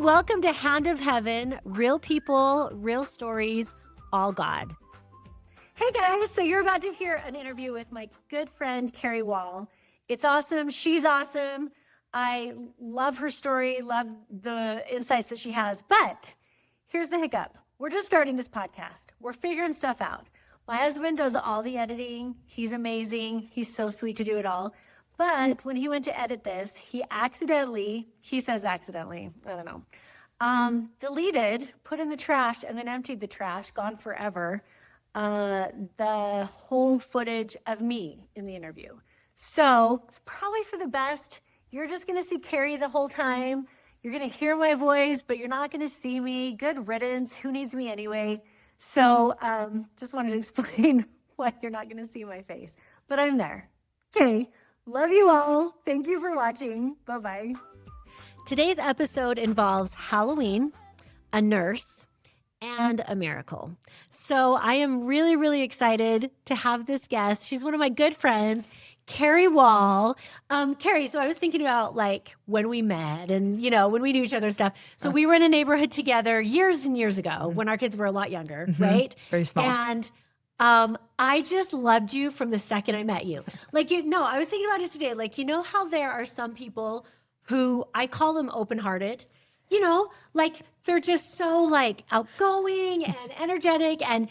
welcome to Hand of Heaven, real people, real stories, all God. Hey guys, so you're about to hear an interview with my good friend, Cary Wall. It's awesome. She's awesome. I love her story, love the insights that she has. But here's the hiccup. We're just starting this podcast. We're figuring stuff out. My husband does all the editing. He's amazing. He's so sweet to do it all. But when he went to edit this, he says accidentally, I don't know, deleted, put in the trash, and then emptied the trash, gone forever, the whole footage of me in the interview. So it's probably for the best. You're just going to see Cary the whole time. You're going to hear my voice, but you're not going to see me. Good riddance. Who needs me anyway? So just wanted to explain why you're not going to see my face. But I'm there. Okay. Love you all. Thank you for watching. Bye-bye. Today's episode involves Halloween, a nurse, and a miracle. So I am really, really excited to have this guest. She's one of my good friends, Cary Wall. Cary, so I was thinking about like when we met and, you know, when we knew each other and stuff. So we were in a neighborhood together years and years ago when our kids were a lot younger, right? Very small. And I just loved you from the second I met you. Like, I was thinking about it today. Like, you know how there are some people who I call them open-hearted, like they're just so like outgoing and energetic and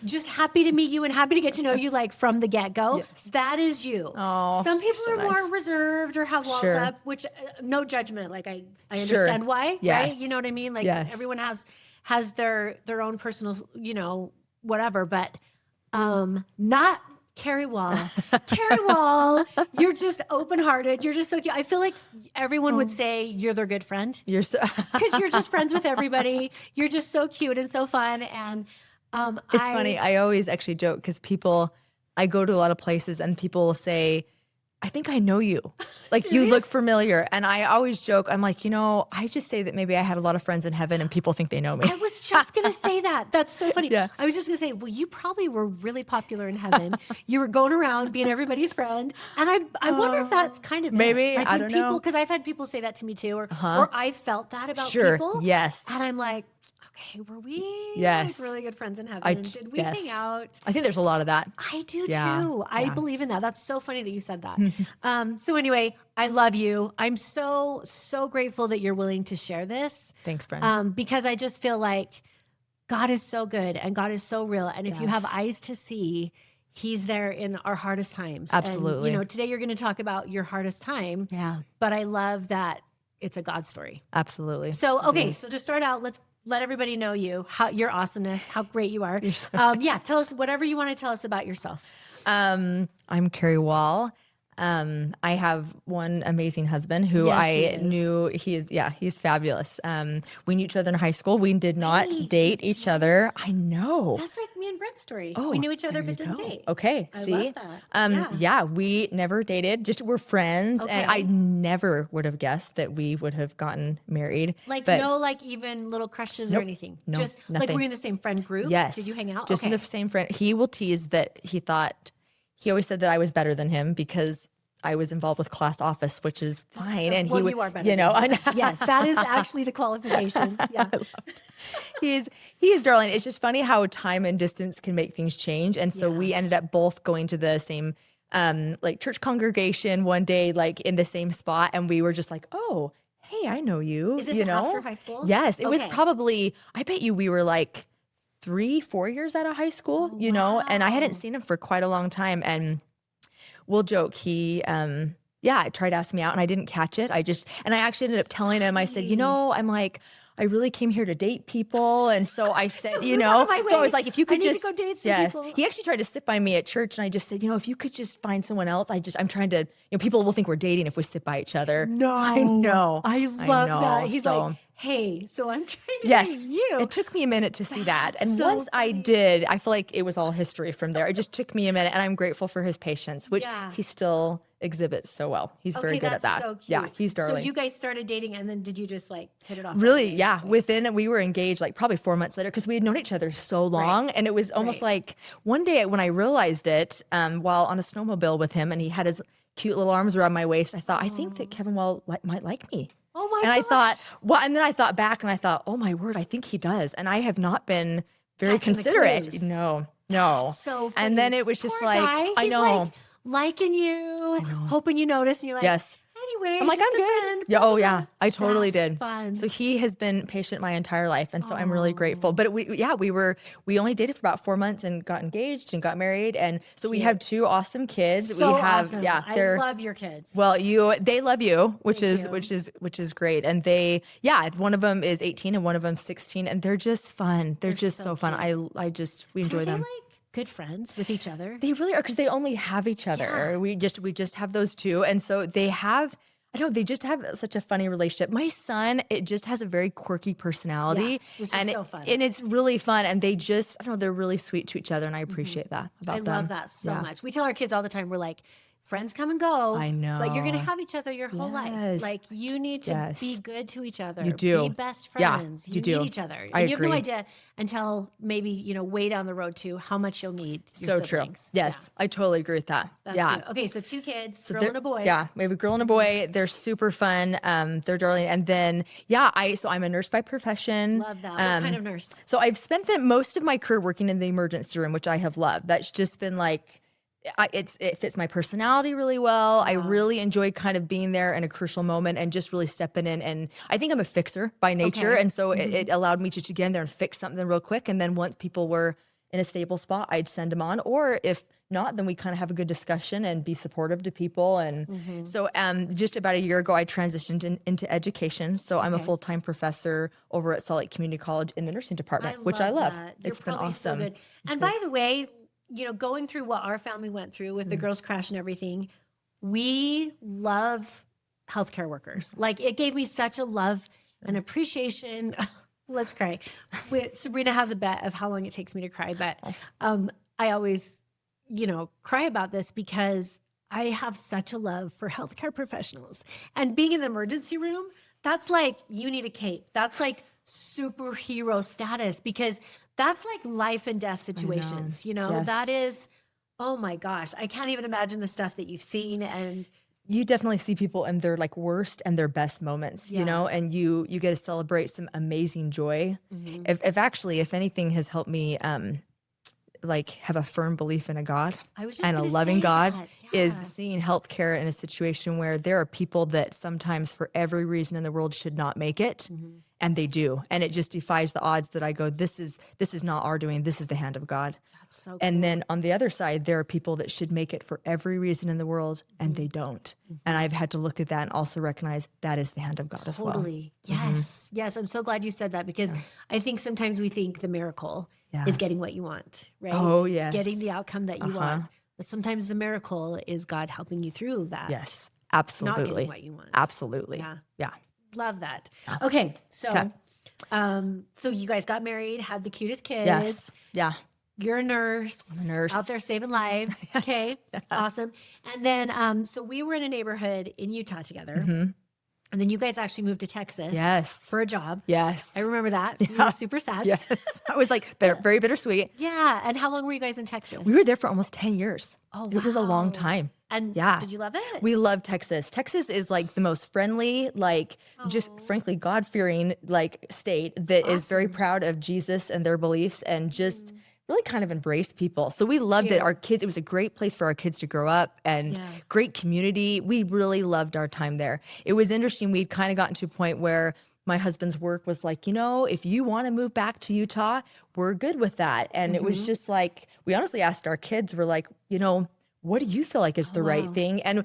just happy to meet you and happy to get to know you like from the get-go. Yes. That is you. Oh, some people so are nice. more reserved or have walls up, which no judgment. Like I understand why, yes. right? You know what I mean? Like everyone has their own personal, whatever, but not Cary Wall. Cary Wall, you're just open-hearted. You're just so cute. I feel like everyone would say you're their good friend. You're so because you're just friends with everybody. You're just so cute and so fun. And it's funny. I always actually joke because I go to a lot of places and people will say, I think I know you. Like you look familiar. And I always joke, I'm like, I just say that maybe I had a lot of friends in heaven and people think they know me. I was just going to say that. That's so funny. Yeah. I was just going to say, well, you probably were really popular in heaven. You were going around being everybody's friend. And I wonder if that's kind of maybe, like I don't know. Because I've had people say that to me too, or I felt that about people. Yes. And I'm like, okay, were we yes. like really good friends in heaven? Did we hang out? I think there's a lot of that. I do too. I believe in that. That's so funny that you said that. So anyway, I love you. I'm so, so grateful that you're willing to share this. Thanks, friend. Because I just feel like God is so good and God is so real. And if you have eyes to see, He's there in our hardest times. Absolutely. And, today you're going to talk about your hardest time. Yeah. But I love that it's a God story. Absolutely. So, okay. So to start out, let's let everybody know you, your awesomeness, how great you are. Tell us whatever you want to tell us about yourself. I'm Cary Wall. I have one amazing husband who I knew. He's fabulous. We knew each other in high school. We did not date each other. I know. That's like me and Brett's story. Oh, we knew each other but didn't date. Okay, I see? love that. We never dated. Just we're friends, and I never would have guessed that we would have gotten married. Even little crushes or anything. No, just nothing. like were you in the same friend group? Yes. Did you hang out? Just in the same friend. He will tease that he always said that I was better than him because I was involved with class office, which is fine. You are better. Yes, that is actually the qualification. Yeah. He is darling. It's just funny how time and distance can make things change. And so we ended up both going to the same church congregation one day, like in the same spot. And we were just like, oh, hey, I know you. Is this after high school? Yes. It was probably, I bet you we were like 3-4 years out of high school, and I hadn't seen him for quite a long time. And we'll joke, he tried to ask me out and I didn't catch it. I actually ended up telling him, I said, I'm like, I really came here to date people. And so I said, so I was like, if you could just go date some people. He actually tried to sit by me at church and I just said, if you could just find someone else, I'm trying to, people will think we're dating if we sit by each other. No. I know. I love that. He's like, hey, so I'm trying to date you. It took me a minute to see that. And once I did, I feel like it was all history from there. It just took me a minute and I'm grateful for his patience, which he still exhibits so well. He's very good at that. So cute. Yeah, he's darling. So you guys started dating and then did you just like hit it off? Really? Yeah. We were engaged like probably 4 months later because we had known each other so long. And it was almost like one day when I realized it while on a snowmobile with him and he had his cute little arms around my waist, I thought, I think that Kevin Wall might like me. Oh my And I gosh. thought, well, and then I thought back and I thought, oh my word, I think he does. And I have not been very Catching the considerate. clues. No. So funny. And then it was just Poor like, guy. I He's know. like liking you, hoping you notice, and you're like, Yes. anyway, I'm like, just I'm a good. friend. Yeah. Oh yeah. I totally That's did. fun. So he has been patient my entire life. And so I'm really grateful. But we only dated for about 4 months and got engaged and got married. And so we have 2 awesome kids. So we have, awesome. yeah, I love your kids. well, they love you, which Thank is great. And one of them is 18 and one of them 16 and they're just fun. They're just so fun. We enjoy Are they them. like good friends with each other? They really are because they only have each other. Yeah. We just have those 2. And so they just have such a funny relationship. My son, it just has a very quirky personality. Yeah, which is and so fun. And it's really fun. And they just, they're really sweet to each other. And I appreciate that about them. I love that so much. We tell our kids all the time, we're like, friends come and go. I know. But you're going to have each other your whole life. Yes. Like, you need to be good to each other. You do. Be best Yeah, friends. you do. need each other. I And you have no agree. idea until maybe, way down the road too, how much you'll need your So true. siblings. Yes. I totally agree with that. That's yeah. cute. Okay, so 2 kids, girl They're- and a boy. Yeah, we have a girl and a boy. They're super fun. They're darling. And then, I'm a nurse by profession. Love that. What kind of nurse? So I've spent most of my career working in the emergency room, which I have loved. That's just been like, it fits my personality really well. I really enjoy kind of being there in a crucial moment and just really stepping in. And I think I'm a fixer by nature. Okay. And so it allowed me just to get in there and fix something real quick. And then once people were in a stable spot, I'd send them on. Or if not, then we kind of have a good discussion and be supportive to people. And so just about a year ago, I transitioned into education. So I'm a full-time professor over at Salt Lake Community College in the nursing department, which I love. That. It's You're been probably awesome. So good. And by the way, going through what our family went through with the girls crash and everything, we love healthcare workers. Like, it gave me such a love and appreciation. Let's cry. Sabrina has a bet of how long it takes me to cry, but I always, cry about this because I have such a love for healthcare professionals. And being in the emergency room, that's like, you need a cape. That's like superhero status because that's like life and death situations, Yes. that is, oh my gosh, I can't even imagine the stuff that you've seen. And you definitely see people in their like worst and their best moments, and you get to celebrate some amazing joy. If anything has helped me, like have a firm belief in a God and a loving God is seeing healthcare in a situation where there are people that sometimes for every reason in the world should not make it. And they do. And it just defies the odds that I go, this is not our doing. This is the hand of God. That's so cool. And then on the other side, there are people that should make it for every reason in the world and they don't. And I've had to look at that and also recognize that is the hand of God as well. Totally. Yes. Yes. I'm so glad you said that because I think sometimes we think the miracle is getting what you want, right? Oh, yes. Getting the outcome that you want. But sometimes the miracle is God helping you through that. Yes, absolutely. Not getting what you want. Absolutely. Yeah. Love that. Okay. So, so you guys got married, had the cutest kids. Yes. Yeah. You're a nurse. I'm a nurse. Out there saving lives. Okay. Awesome. And then, so we were in a neighborhood in Utah together. And then you guys actually moved to Texas. Yes. For a job. Yes. I remember that. We were super sad. Yes. That was like very bittersweet. Yeah. And how long were you guys in Texas? We were there for almost 10 years. Oh, It was a long wow. time. And did you love it? We love Texas. Texas is like the most friendly, like just frankly God-fearing like state that is very proud of Jesus and their beliefs and just really kind of embrace people. So we loved it. Our kids, it was a great place for our kids to grow up and great community. We really loved our time there. It was interesting. We'd kind of gotten to a point where my husband's work was like, if you want to move back to Utah, we're good with that. And it was just like, we honestly asked our kids, we're like, what do you feel like is the right thing? And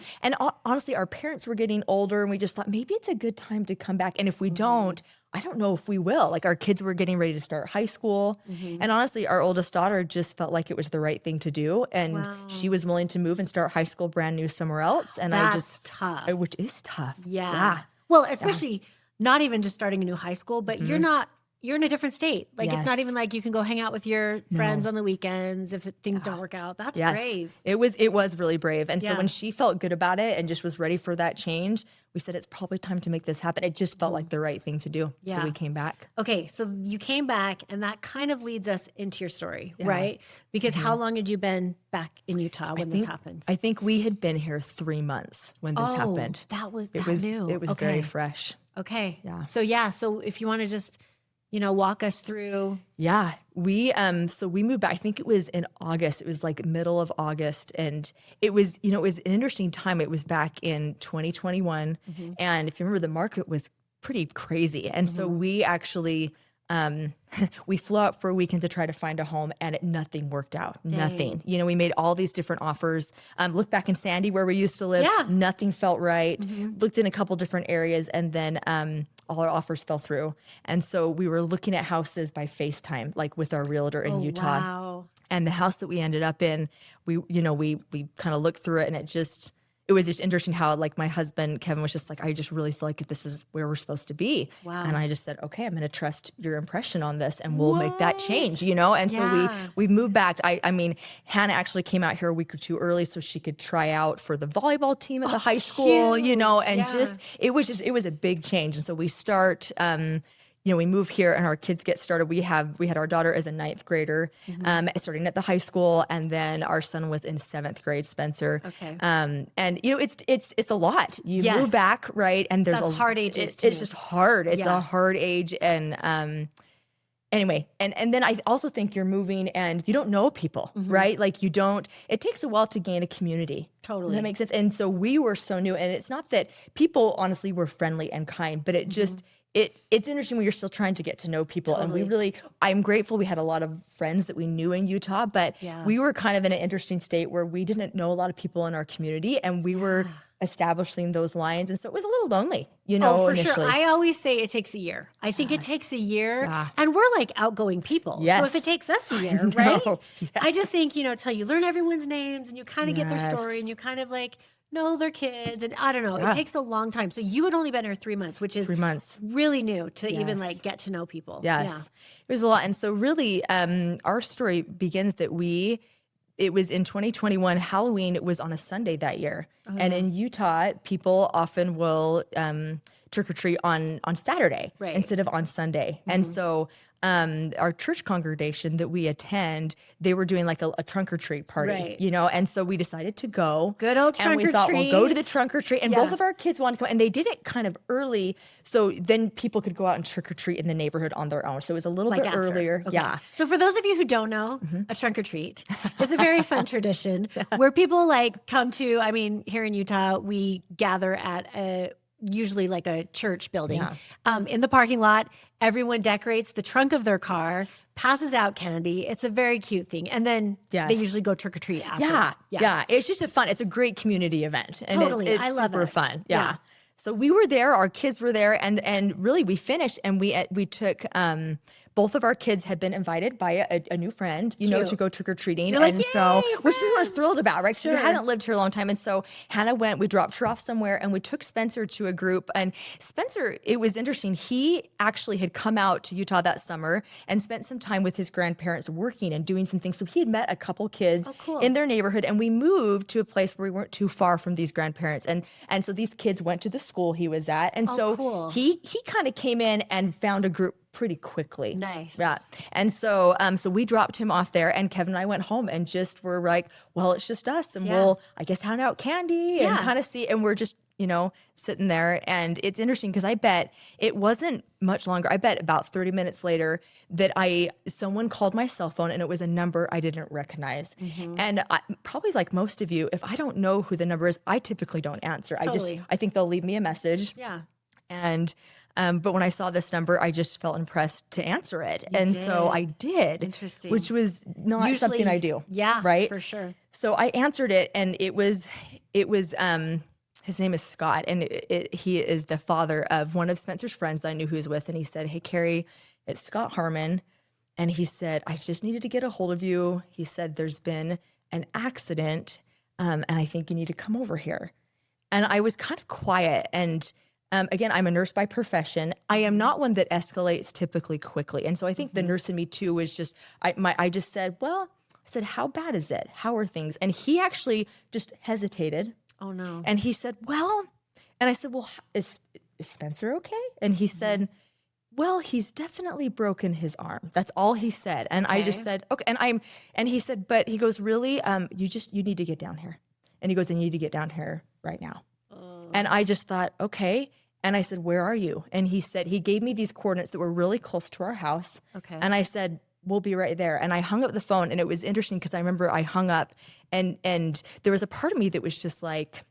honestly, our parents were getting older and we just thought maybe it's a good time to come back. And if we don't, I don't know if we will. Like our kids were getting ready to start high school. And honestly, our oldest daughter just felt like it was the right thing to do. And she was willing to move and start high school brand new somewhere else. And That's tough. Which is tough. Yeah. Well, especially not even just starting a new high school, but you're in a different state. Like it's not even like you can go hang out with your friends on the weekends if things don't work out. That's brave. It was really brave. And so when she felt good about it and just was ready for that change, we said, it's probably time to make this happen. It just felt like the right thing to do. So we came back. Okay. So you came back and that kind of leads us into your story, right? Because how long had you been back in Utah when this happened? I think we had been here 3 months when this happened. That was It was new. It was very fresh. Okay. Yeah. So if you want to just, walk us through. Yeah, so we moved back. I think it was in August. It was like middle of August, and it was an interesting time. It was back in 2021, and if you remember, the market was pretty crazy, and so we actually we flew out for a weekend to try to find a home, and nothing worked out. Nothing. We made all these different offers. Looked back in Sandy where we used to live. Yeah. Nothing felt right. Looked in a couple different areas, and then all our offers fell through. And so we were looking at houses by FaceTime, like with our realtor in Utah. Wow. And the house that we ended up in, we kind of looked through it, and it was just interesting how, like, my husband, Kevin, was just like, I just really feel like this is where we're supposed to be. Wow. And I just said, okay, I'm going to trust your impression on this, and we'll make that change, And so we moved back. I mean, Hannah actually came out here a week or two early so she could try out for the volleyball team at the high school, and it was a big change. And so we start, we move here and our kids get started. We had our daughter as a 9th grader, starting at the high school, and then our son was in 7th grade, Spencer. Okay. And it's a lot. You move back, right? And there's That's hard ages. It's just hard. It's a hard age, and anyway, and then I also think you're moving and you don't know people, right? Like it takes a while to gain a community. Totally. Does that make sense? And so we were so new, and it's not that people honestly were friendly and kind, but it just, it's interesting when you're still trying to get to know people. Totally. And I'm grateful we had a lot of friends that we knew in Utah, but we were kind of in an interesting state where we didn't know a lot of people in our community, and we were establishing those lines. And so it was a little lonely, for initially. sure. I always say it takes a year. I think it takes a year, and we're like outgoing people. Yes. So if it takes us a year, right? Yes. I just think, till you learn everyone's names and you kind of get their story and you kind of like know their kids, and I don't know, it takes a long time. So you had only been here 3 months, which is 3 months. really new to even like get to know people. Yes. It was a lot. And so really, our story begins that it was in 2021, Halloween, it was on a Sunday that year. And in Utah, people often will trick or treat on Saturday instead of on Sunday. And so our church congregation that we attend, they were doing like a trunk or treat party, and so we decided to go. Good old trunk or treat. And we thought, we'll go to the trunk or treat. And both of our kids wanted to come, and they did it kind of early, so then people could go out and trick or treat in the neighborhood on their own. So it was a little bit earlier. Okay. Yeah. So for those of you who don't know, a trunk or treat is a very fun tradition where people like come to, here in Utah, we gather at usually like a church building in the parking lot. Everyone decorates the trunk of their car, passes out candy. It's a very cute thing. And then they usually go trick or treat after. Yeah. It's just it's a great community event. And totally. It's I love super it. fun. Yeah. So we were there, our kids were there, and really we finished, and we took both of our kids had been invited by a new friend, to go trick-or-treating. You're like, and so, "Yay, which we were thrilled about, right? Sure. So we hadn't lived here a long time. And so Hannah we dropped her off somewhere, and we took Spencer to a group. And Spencer, it was interesting. He actually had come out to Utah that summer and spent some time with his grandparents working and doing some things. So he had met a couple kids in their neighborhood, and we moved to a place where we weren't too far from these grandparents. And so these kids went to the school he was at. And so he kind of came in and found a group pretty quickly. Nice. Yeah. And so so we dropped him off there, and Kevin and I went home and just were like, well, it's just us, and we'll, I guess, hand out candy and kind of see, and we're just, sitting there. And it's interesting because I bet it wasn't much longer. I bet about 30 minutes later that someone called my cell phone, and it was a number I didn't recognize. And probably like most of you, if I don't know who the number is, I typically don't answer. Totally. I think they'll leave me a message. Yeah. And but when I saw this number, I just felt impressed to answer it. So I did. Interesting. Which was not something I do. Yeah. Right? For sure. So I answered it, and it was his name is Scott, and he is the father of one of Spencer's friends that I knew he was with. And he said, "Hey, Cary, it's Scott Harmon." And he said, "I just needed to get a hold of you." He said, "There's been an accident, and I think you need to come over here." And I was kind of quiet. And again, I'm a nurse by profession. I am not one that escalates typically quickly. And so I think the nurse in me too was just, I just said, well, I said, "How bad is it? How are things?" And he actually just hesitated. Oh no. And he said, "Well," and I said, "Well, is Spencer okay?" And he said, "Well, he's definitely broken his arm." That's all he said. And I just said, "Okay." And he said, "But," he goes, "Really, you need to get down here." And he goes, "I need to get down here right now." And I just thought, okay. And I said, where are you? And he said, he gave me these coordinates that were really close to our house. Okay. And I said, we'll be right there. And I hung up the phone, and it was interesting because I remember I hung up and there was a part of me that was just like,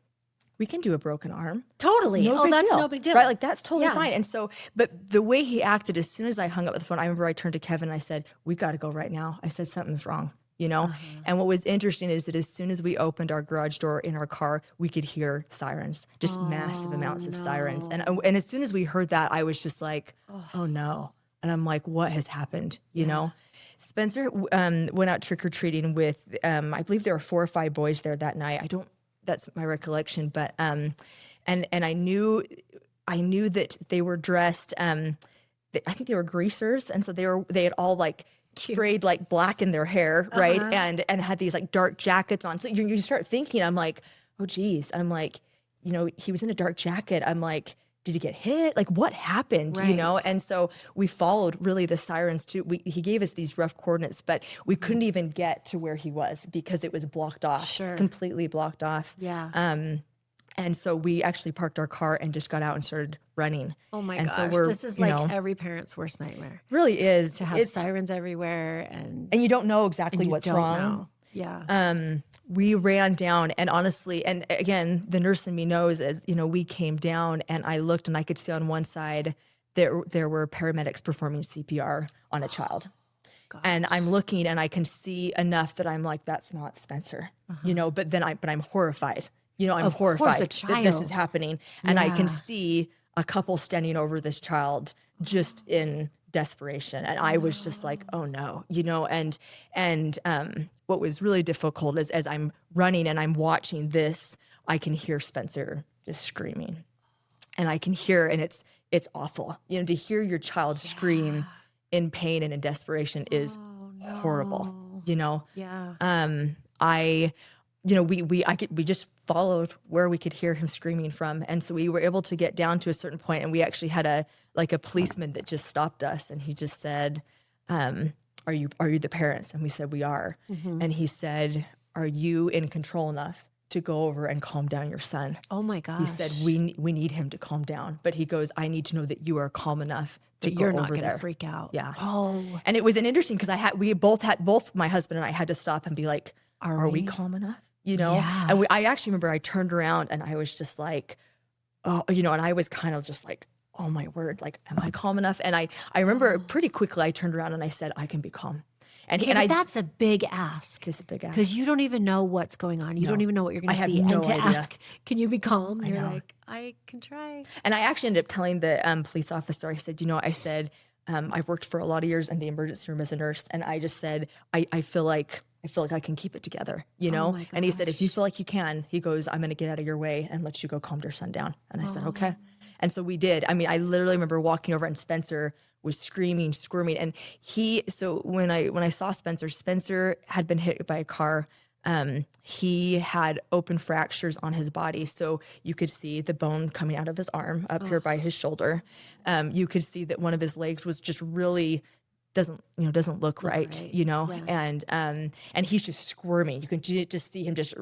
we can do a broken arm. Totally. That's no big deal. Right? Like, that's totally Yeah. fine. And so, but the way he acted, as soon as I hung up the phone, I remember I turned to Kevin and I said, we got to go right now. I said, something's wrong, you know? And what was interesting is that as soon as we opened our garage door in our car, we could hear sirens, just massive amounts of sirens. And as soon as we heard that, I was just like, oh no. And I'm like, what has happened? You know? Spencer went out trick-or-treating with, I believe there were 4 or 5 boys there that night. That's my recollection, but and I knew that they were dressed. I think they were greasers, and so they had all like sprayed like black in their hair, right? And had these like dark jackets on. So you start thinking, I'm like, oh geez, I'm like, you know, he was in a dark jacket. I'm like, did he get hit? Like, what happened? Right. You know? And so we followed really the sirens too. He gave us these rough coordinates, but we couldn't even get to where he was because it was blocked off, completely blocked off. Yeah. And so we actually parked our car and just got out and started running. Oh my and gosh, so this is like every parent's worst nightmare. Really is. To have sirens everywhere and you don't know exactly what's wrong. Know. Yeah. We ran down, and honestly, and again, the nurse in me knows, as you know, we came down and I looked and I could see on one side there were paramedics performing CPR on a child. Gosh. And I'm looking and I can see enough that I'm like, that's not Spencer, you know, but I'm horrified. You know, I'm horrified that this is happening. And I can see a couple standing over this child just in desperation. And I was just like, oh no, you know, and what was really difficult is as I'm running and I'm watching this, I can hear Spencer just screaming. And I can hear, and it's awful. You know, to hear your child scream in pain and in desperation is horrible, you know? Yeah. We just followed where we could hear him screaming from. And so we were able to get down to a certain point, and we actually had a policeman that just stopped us, and he just said, are you the parents? And we said, we are. Mm-hmm. And he said, are you in control enough to go over and calm down your son? Oh my gosh. He said, we need him to calm down. But he goes, I need to know that you are calm enough to go over there. You're not going to freak out. Yeah. Oh. And it was an interesting, because both my husband and I had to stop and be like, are we calm enough? You know? Yeah. And I actually remember I turned around and I was just like, oh, you know, and I was kind of just like, oh my word, like, am I calm enough? And I remember pretty quickly I turned around and I said, I can be calm. And that's a big ask. It's a big ask. Because you don't even know what's going on. You don't even know what you're going to see. No and to idea. ask, can you be calm? You're know. like, I can try. And I actually ended up telling the police officer, I said, I've worked for a lot of years in the emergency room as a nurse. And I just said, I feel like I can keep it together, you know? Oh And he said, if you feel like you can, he goes, I'm going to get out of your way and let you go calm your son down. And I said, okay. And so we did. I mean, I literally remember walking over and Spencer was screaming, squirming. And so when I saw Spencer had been hit by a car. He had open fractures on his body. So you could see the bone coming out of his arm up here by his shoulder. You could see that one of his legs was just really doesn't look right, you know? Yeah. And he's just squirming. You can just see him just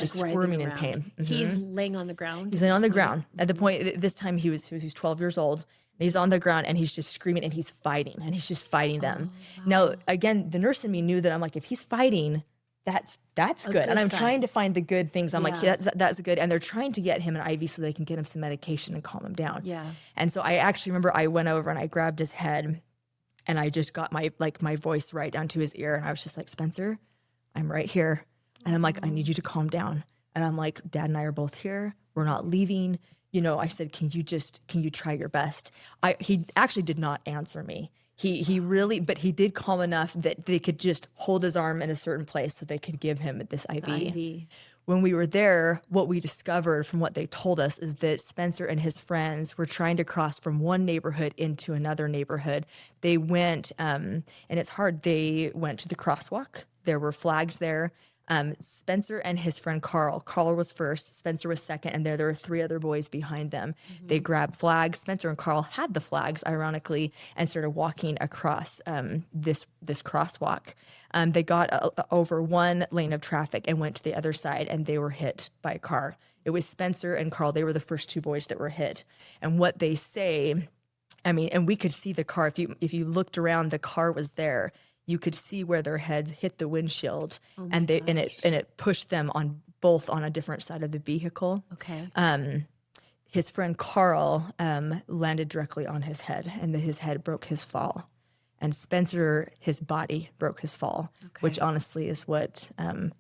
squirming in pain. Mm-hmm. He's laying on the ground. He's laying on the ground. At the point, this time he was 12 years old. And he's on the ground and he's just screaming and he's fighting and he's just fighting them. Wow. Now, again, the nurse in me knew that I'm like, if he's fighting, that's good. And I'm trying to find the good things. I'm like, yeah, that's good. And they're trying to get him an IV so they can get him some medication and calm him down. Yeah. And so I actually remember I went over and I grabbed his head and I just got my voice right down to his ear. And I was just like, Spencer, I'm right here. And I'm like, I need you to calm down. And I'm like, Dad and I are both here. We're not leaving. You know, I said, can you try your best? He actually did not answer me. He really, but he did calm enough that they could just hold his arm in a certain place so they could give him this IV. When we were there, what we discovered from what they told us is that Spencer and his friends were trying to cross from one neighborhood into another neighborhood. They went, and it's hard, they went to the crosswalk. There were flags there. Spencer and his friend Carl. Carl was first, Spencer was second, and there were three other boys behind them. They grabbed flags. Spencer and Carl had the flags, ironically, and started walking across this crosswalk. They got over one lane of traffic and went to the other side, and they were hit by a car. It was Spencer and Carl. They were the first two boys that were hit. And what they say, I mean, and we could see the car. If you looked around, the car was there. You could see where their heads hit the windshield, and it pushed them both on a different side of the vehicle. Okay. His friend Carl landed directly on his head, and his head broke his fall. And Spencer, his body broke his fall, which honestly is what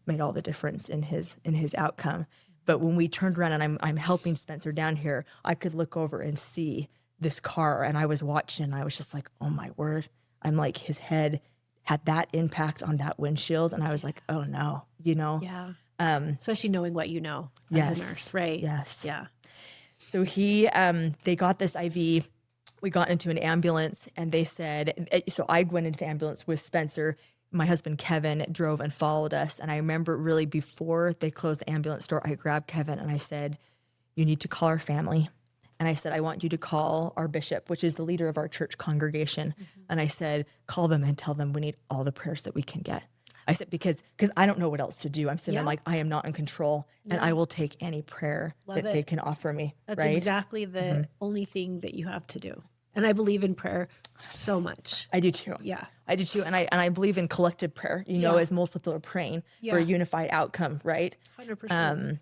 made all the difference in his outcome. But when we turned around and I'm helping Spencer down here, I could look over and see this car, and I was watching, and I was just like, oh my word. I'm like, his head had that impact on that windshield, and I was like, oh no, Yeah. Especially knowing what you know as a nurse, right? Yes. Yeah. So they got this IV. We got into an ambulance, and they said, so I went into the ambulance with Spencer. My husband, Kevin, drove and followed us. And I remember really before they closed the ambulance door, I grabbed Kevin and I said, you need to call our family. And I said, I want you to call our bishop, which is the leader of our church congregation. And I said, call them and tell them we need all the prayers that we can get. I said, because I don't know what else to do. I'm sitting there like, I am not in control, and I will take any prayer they can offer me. That's right? exactly the only thing that you have to do. And I believe in prayer so much. I do too. Yeah. I do too. And I believe in collective prayer, as multiple people are praying for a unified outcome, right? 100%.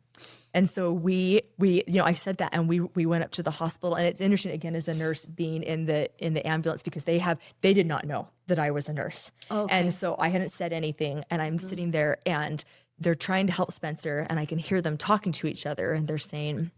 And so we I said that, and we went up to the hospital, and it's interesting again as a nurse being in the ambulance, because they did not know that I was a nurse. Okay. And so I hadn't said anything, and I'm sitting there, and they're trying to help Spencer, and I can hear them talking to each other, and they're saying,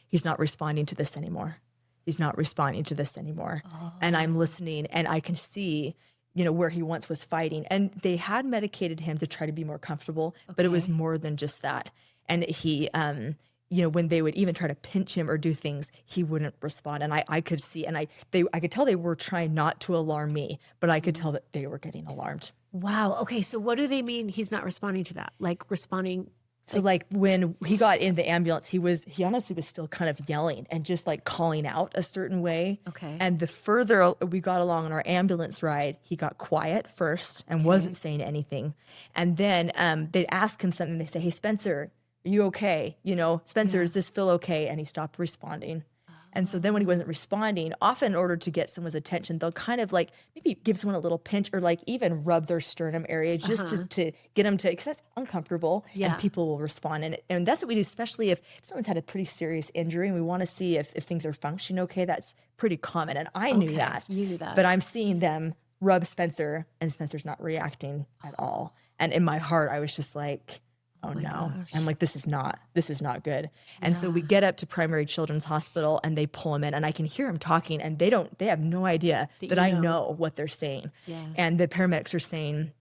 he's not responding to this anymore. He's not responding to this anymore. Oh. And I'm listening, and I can see, where he once was fighting. And they had medicated him to try to be more comfortable, but it was more than just that. And he, when they would even try to pinch him or do things, he wouldn't respond. And I could see, and I could tell they were trying not to alarm me, but I could tell that they were getting alarmed. Wow. Okay. So what do they mean he's not responding to that? Like responding? So like when he got in the ambulance, he honestly was still kind of yelling and just like calling out a certain way. Okay. And the further we got along on our ambulance ride, he got quiet first and wasn't saying anything. And then they'd ask him something. They say, hey, Spencer, are you okay? Spencer, does this feel okay? And he stopped responding. And so then when he wasn't responding, often in order to get someone's attention, they'll kind of like maybe give someone a little pinch or like even rub their sternum area just to get them to, because that's uncomfortable and people will respond. And that's what we do, especially if someone's had a pretty serious injury and we want to see if things are functioning okay. That's pretty common. And I knew that. You knew that. But I'm seeing them rub Spencer, and Spencer's not reacting at all. And in my heart, I was just like, oh no. Gosh. I'm like, this is not good. And so we get up to Primary Children's Hospital, and they pull him in, and I can hear him talking, and they have no idea that I know what they're saying. Yeah. And the paramedics are saying,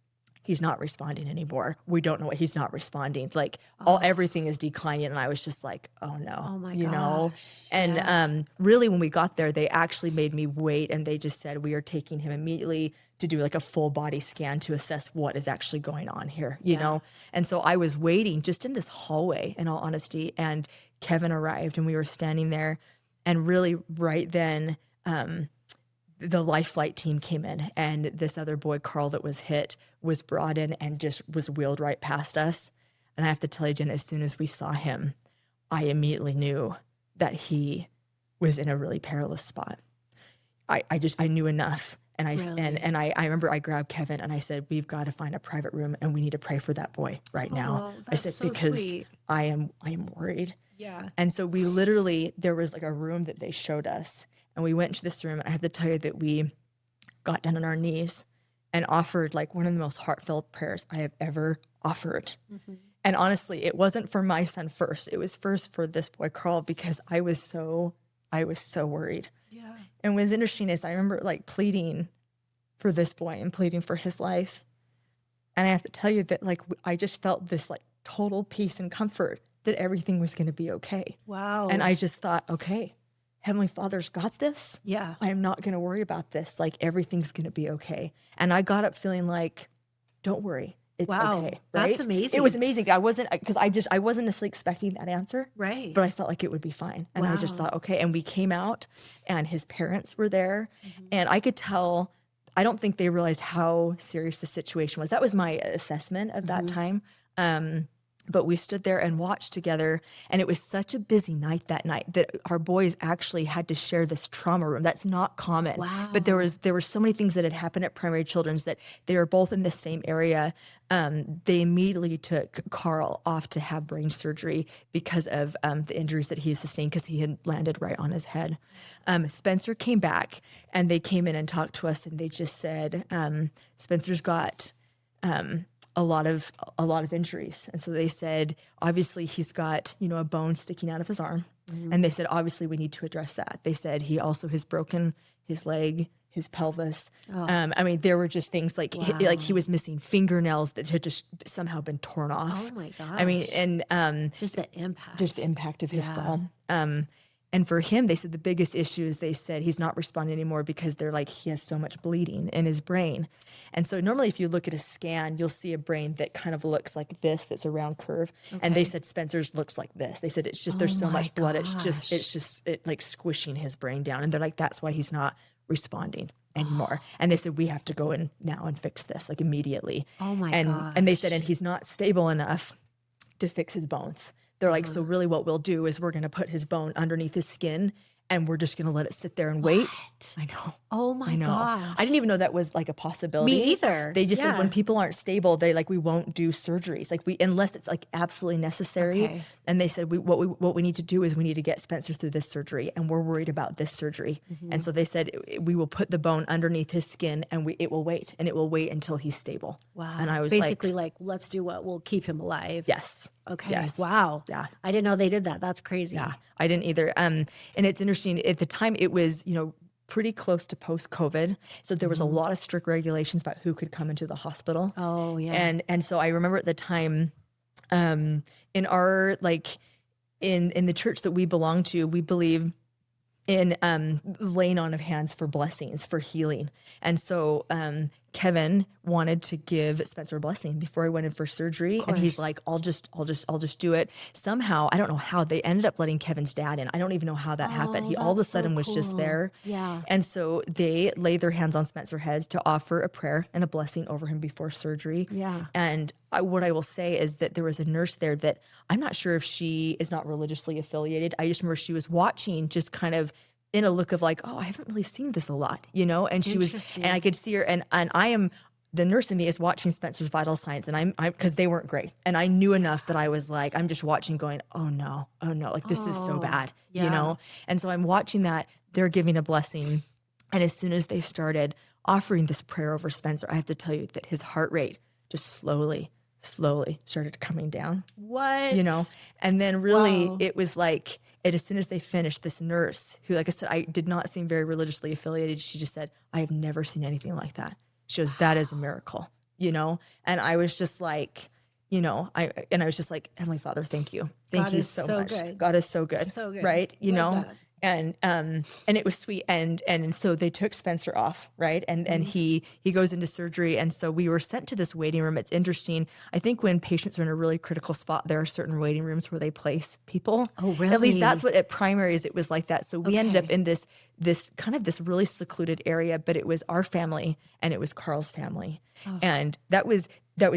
he's not responding anymore. We don't know what he's not responding. Like everything is declining. And I was just like, oh no, oh my gosh. And really when we got there, they actually made me wait, and they just said, we are taking him immediately to do like a full body scan to assess what is actually going on here, you know? And so I was waiting just in this hallway, in all honesty, and Kevin arrived, and we were standing there, and really right then, the life flight team came in, and this other boy, Carl, that was hit, was brought in and just was wheeled right past us. And I have to tell you, Jen, as soon as we saw him, I immediately knew that he was in a really perilous spot. I knew enough. And I remember I grabbed Kevin and I said, we've got to find a private room, and we need to pray for that boy right now. I said, so because sweet. I am worried. Yeah. And so we literally, there was like a room that they showed us, and we went into this room, and I have to tell you that we got down on our knees and offered like one of the most heartfelt prayers I have ever offered. Mm-hmm. And honestly, it wasn't for my son first. It was first for this boy, Carl, because I was so worried. Yeah. And what was interesting is I remember like pleading for this boy and pleading for his life. And I have to tell you that like I just felt this like total peace and comfort that everything was going to be okay. Wow. And I just thought, okay, Heavenly Father's got this. Yeah. I am not going to worry about this. Like everything's going to be okay. And I got up feeling like, don't worry. It's Wow, okay, that's right? amazing. It was amazing. I wasn't necessarily expecting that answer, Right. but I felt like it would be fine. And I just Wow. thought, okay. And we came out and his parents were there and I could tell, I don't think they realized how serious the situation was. That was my assessment of that time. But we stood there and watched together, and it was such a busy night that night that our boys actually had to share this trauma room. That's not common. Wow. But there were so many things that had happened at Primary Children's that they were both in the same area. They immediately took Carl off to have brain surgery because of the injuries that he sustained because he had landed right on his head. Spencer came back, and they came in and talked to us, and they just said, Spencer's got a lot of injuries. And so they said, obviously he's got, a bone sticking out of his arm. And they said, obviously we need to address that. They said he also has broken his leg, his pelvis. I mean, there were just things like, he was missing fingernails that had just somehow been torn off. Oh my gosh. I mean, and just the impact. just the impact of his fall. And for him, they said the biggest issue is they said he's not responding anymore because they're like, he has so much bleeding in his brain. And so normally if you look at a scan, you'll see a brain that kind of looks like this, that's a round curve. Okay. And they said Spencer's looks like this. They said it's just, there's so much blood. It's just like squishing his brain down. And they're like, that's why he's not responding anymore. And they said, we have to go in now and fix this like immediately. Oh my gosh. And they said, and he's not stable enough to fix his bones. They're like, so really what we'll do is we're going to put his bone underneath his skin and we're just going to let it sit there and wait. What? I know. Oh my gosh. I didn't even know that was like a possibility. Me either. They just said when people aren't stable, they like, we won't do surgeries. Like unless it's like absolutely necessary. Okay. And they said, what we need to do is we need to get Spencer through this surgery and we're worried about this surgery. And so they said, we will put the bone underneath his skin and it will wait and it will wait until he's stable. Wow. And I was basically like, let's do what will keep him alive. Yes. Okay. Yes. Wow. Yeah. I didn't know they did that. That's crazy. Yeah. I didn't either. And it's interesting. At the time, it was, pretty close to post-COVID. So there was a lot of strict regulations about who could come into the hospital. Oh, yeah. And so I remember at the time, in our, in the church that we belong to, we believe in laying on of hands for blessings, for healing. And so Kevin wanted to give Spencer a blessing before he went in for surgery. And he's like, I'll just do it. Somehow, I don't know how, they ended up letting Kevin's dad in. I don't even know how that happened. He all of a sudden was just there. Yeah. And so they laid their hands on Spencer's head to offer a prayer and a blessing over him before surgery. Yeah. And what I will say is that there was a nurse there that I'm not sure if she is not religiously affiliated. I just remember she was watching just kind of in a look of like, oh, I haven't really seen this a lot, and she was, and I could see her, and I am, the nurse in me is watching Spencer's vital signs, and I'm because they weren't great, and I knew enough that I was like, I'm just watching going, oh no, like this is so bad, and so I'm watching that, they're giving a blessing, and as soon as they started offering this prayer over Spencer, I have to tell you that his heart rate just slowly started coming down. What? And then really it was like, and as soon as they finished, this nurse who, like I said, I did not seem very religiously affiliated. She just said, I have never seen anything like that. She goes, that is a miracle, And I was just like, I was just like, Heavenly Father, thank you. Thank you so much. Good. God is so good. So good. Right. Love that. And it was sweet. And so they took Spencer off, right? And he goes into surgery. And so we were sent to this waiting room. It's interesting. I think when patients are in a really critical spot, there are certain waiting rooms where they place people. Oh, really? At least that's what at primaries it was like that. So we ended up in this kind of this really secluded area, but it was our family and it was Carl's family. Oh. And that was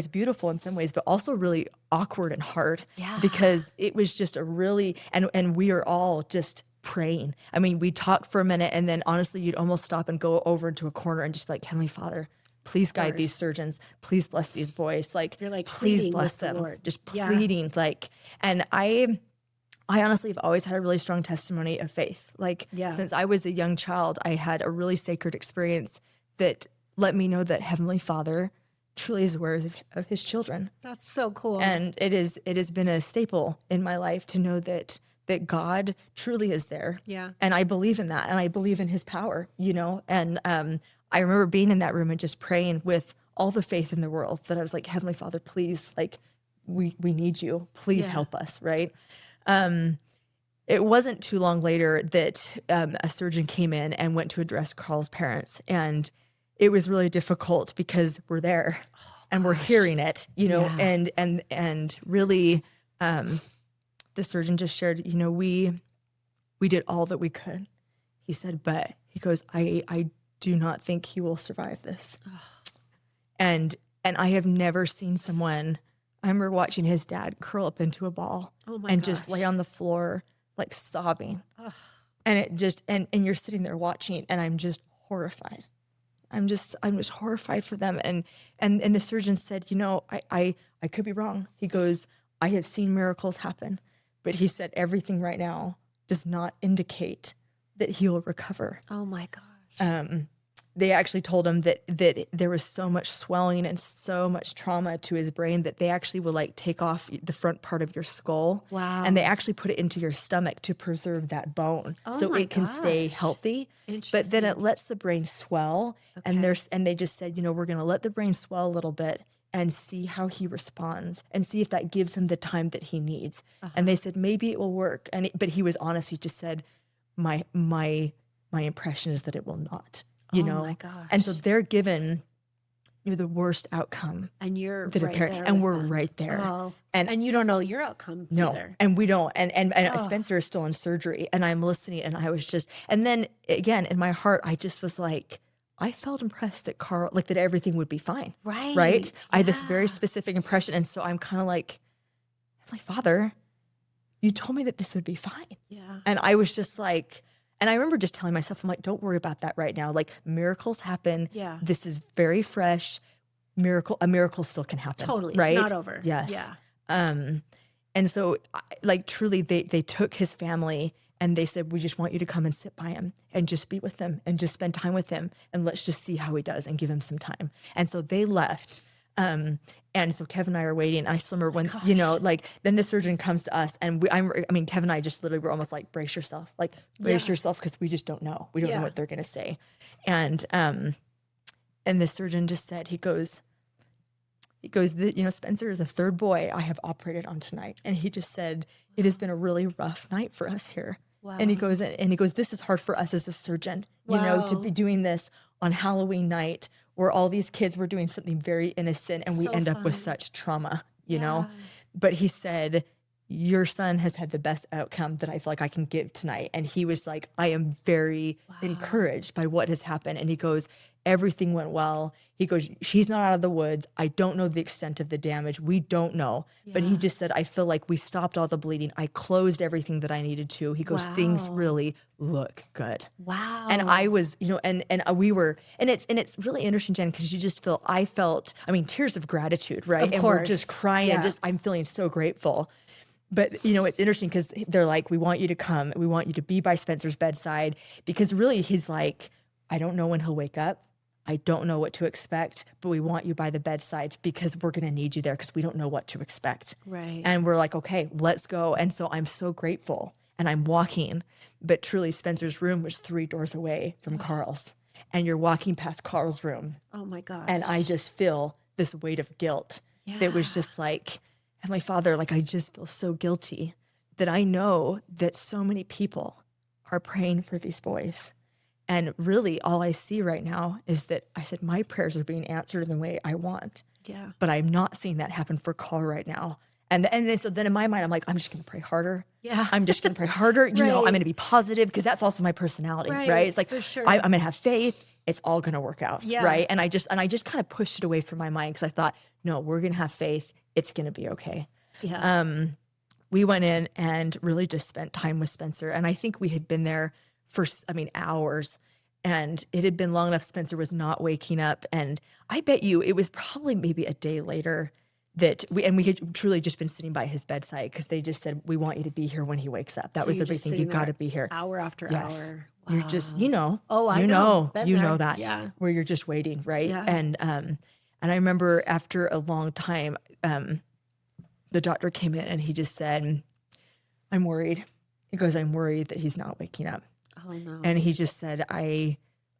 beautiful in some ways, but also really awkward and hard because it was just a really, and we are all just praying. I mean, we talked for a minute and then honestly, you'd almost stop and go over into a corner and just be like, Heavenly Father, please guide these surgeons. Please bless these boys. Like, you're like, please bless them. Lord. Just pleading. And I honestly have always had a really strong testimony of faith. Since I was a young child, I had a really sacred experience that let me know that Heavenly Father truly is aware of his children. That's so cool. And it has been a staple in my life to know that God truly is there. Yeah. And I believe in that. And I believe in his power, and I remember being in that room and just praying with all the faith in the world that I was like, Heavenly Father, please, we need you. Please help us. Right. It wasn't too long later that a surgeon came in and went to address Carl's parents. And it was really difficult because we're there. and we're hearing it, you know, Yeah. and really, the surgeon just shared, you know, we did all that we could. He said, but he goes, I do not think he will survive this. And I have never seen someone. I remember watching his dad curl up into a ball and just lay on the floor like sobbing. And it just and you're sitting there watching, and I'm just horrified. I'm just horrified for them. And the surgeon said, you know, I could be wrong. He goes, I have seen miracles happen, but he said everything right now does not indicate that he will recover. Oh my gosh. They actually told him that there was so much swelling and so much trauma to his brain that they actually would like take off the front part of your skull. Wow. And they actually put it into your stomach to preserve that bone so my it can stay gosh. healthy. But then it lets the brain swell. And they just said, you know, we're going to let the brain swell a little bit and see how he responds and see if that gives him the time that he needs. And they said, maybe it will work. But he was honest. He just said, my impression is that it will not. You know, my gosh. And so they're given the worst outcome, And you're that right there, there and with we're them. right there, Oh. and And you don't know your outcome no, either. and we don't, and Spencer is still in surgery, and I'm listening, and I was just, and then again in my heart, I just was like, I felt impressed that Carl, like that everything would be fine, right? I had this very specific impression, and so I'm kind of like, Father, you told me that this would be fine, and I was just like. And I remember just telling myself, I'm like, don't worry about that right now. Like miracles happen. Yeah. This is very fresh. A miracle still can happen. Totally. Right? It's not over. Yes. Yeah. And so like truly they took his family and they said, we just want you to come and sit by him and just be with him and just spend time with him. And let's just see how he does and give him some time. And so they left. And so Kevin and I are waiting. And I still remember when, you know, like then the surgeon comes to us and Kevin and I just literally were almost like, brace yourself, because we just don't know. We don't know what they're going to say. And the surgeon just said, he goes, you know, Spencer is the third boy I have operated on tonight. And he just said, it has been a really rough night for us here. Wow. And he goes, this is hard for us as a surgeon, you know, to be doing this on Halloween night where all these kids were doing something very innocent and we end up with such trauma, you know? But he said, your son has had the best outcome that I feel like I can give tonight. And he was like, I am very encouraged by what has happened. And he goes, everything went well. He goes, she's not out of the woods. I don't know the extent of the damage. We don't know. But he just said, I feel like we stopped all the bleeding. I closed everything that I needed to. He goes, things really look good. Wow. And I was, you know, and we were, and it's really interesting, Jen, because you just I felt, tears of gratitude, right? Of and course. we're just crying and I'm feeling so grateful. But, you know, it's interesting because they're like, we want you to come. We want you to be by Spencer's bedside because really he's like, I don't know when he'll wake up. I don't know what to expect, but we want you by the bedside because we're going to need you there because we don't know what to expect. Right. And we're like, okay, let's go. And so I'm so grateful and I'm walking, but truly Spencer's room was 3 doors away from Carl's and you're walking past Carl's room. Oh my gosh. And I just feel this weight of guilt that was just like, Heavenly Father, like I just feel so guilty that I know that so many people are praying for these boys. And really all I see right now is that I said, my prayers are being answered in the way I want. Yeah. But I'm not seeing that happen for Carl right now. And so then in my mind, I'm like, I'm just going to pray harder. Yeah. I'm just going to pray harder. You know, I'm going to be positive because that's also my personality, right? It's like, for sure. I'm going to have faith. It's all going to work out. Yeah. Right. And I just kind of pushed it away from my mind because I thought, no, we're going to have faith. It's going to be okay. Yeah. We went in and really just spent time with Spencer. And I think we had been there for, hours. And it had been long enough Spencer was not waking up. And I bet you it was probably maybe a day later that we had truly just been sitting by his bedside because they just said, we want you to be here when he wakes up. That was the big thing. You got to be here. Hour after hour. Wow. You're just, you know. Oh, I you know. Been you there. know that. Yeah. Where you're just waiting, right? Yeah. And I remember after a long time, the doctor came in and he just said, I'm worried. He goes, I'm worried that he's not waking up. Oh no. And he just said, I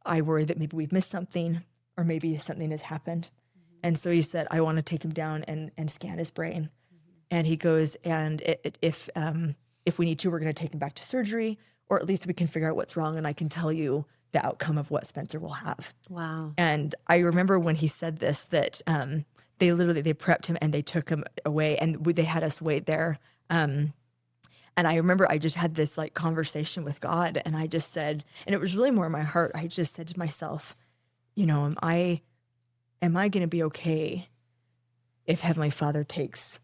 worry that maybe we've missed something or maybe something has happened. Mm-hmm. And so he said, I want to take him down and scan his brain. Mm-hmm. And he goes, and if we need to, we're going to take him back to surgery, or at least we can figure out what's wrong and I can tell you the outcome of what Spencer will have. Wow. And I remember when he said this, that they prepped him and they took him away, and they had us wait there. And I remember I just had this like conversation with God, and I just said, and it was really more in my heart, I just said to myself, you know, am I going to be okay if Heavenly Father takes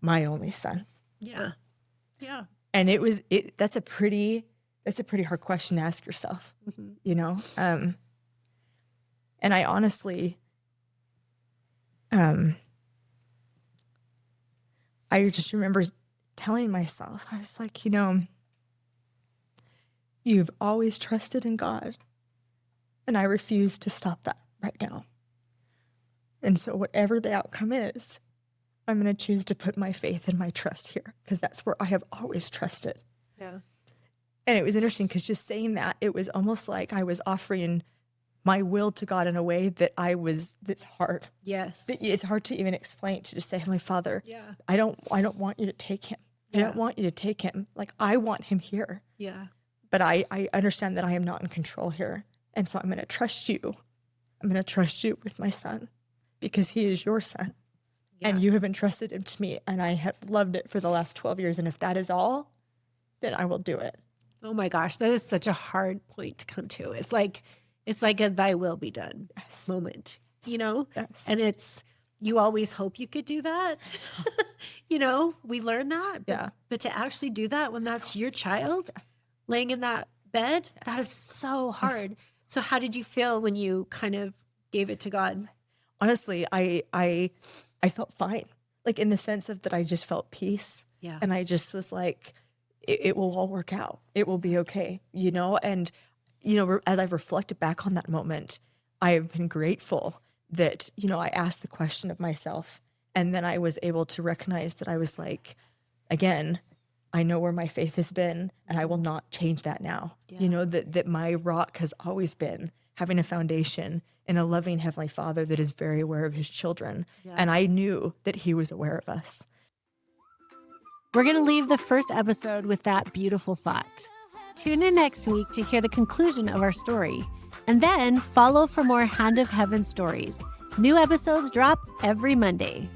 my only son? Yeah. Yeah. And that's a pretty hard question to ask yourself, you know? And I honestly, I just remember telling myself, I was like, you know, you've always trusted in God, and I refuse to stop that right now. And so whatever the outcome is, I'm going to choose to put my faith and my trust here, because that's where I have always trusted. Yeah. And it was interesting because just saying that, it was almost like I was offering my will to God in a way that's hard. Yes. It's hard to even explain, to just say, Heavenly Father, Yeah. I don't want you to take him. I don't want you to take him. Like, I want him here. Yeah. But I understand that I am not in control here. And so I'm going to trust you. I'm going to trust you with my son, because he is your son. Yeah. And you have entrusted him to me, and I have loved it for the last 12 years. And if that is all, then I will do it. Oh my gosh, that is such a hard point to come to. It's like a thy will be done moment, you know? Yes. And you always hope you could do that. You know, we learn that. But to actually do that when that's your child laying in that bed, that is so hard. Yes. So how did you feel when you kind of gave it to God? Honestly, I felt fine. Like, in the sense of that I just felt peace. Yeah. And I just was like, it will all work out. It will be okay, you know? And, you know, as I've reflected back on that moment, I have been grateful that, you know, I asked the question of myself, and then I was able to recognize that I was like, again, I know where my faith has been, and I will not change that now. Yeah. You know, that my rock has always been having a foundation in a loving Heavenly Father that is very aware of his children. Yeah. And I knew that he was aware of us. We're going to leave the first episode with that beautiful thought. Tune in next week to hear the conclusion of our story, and then follow for more Hand of Heaven stories. New episodes drop every Monday.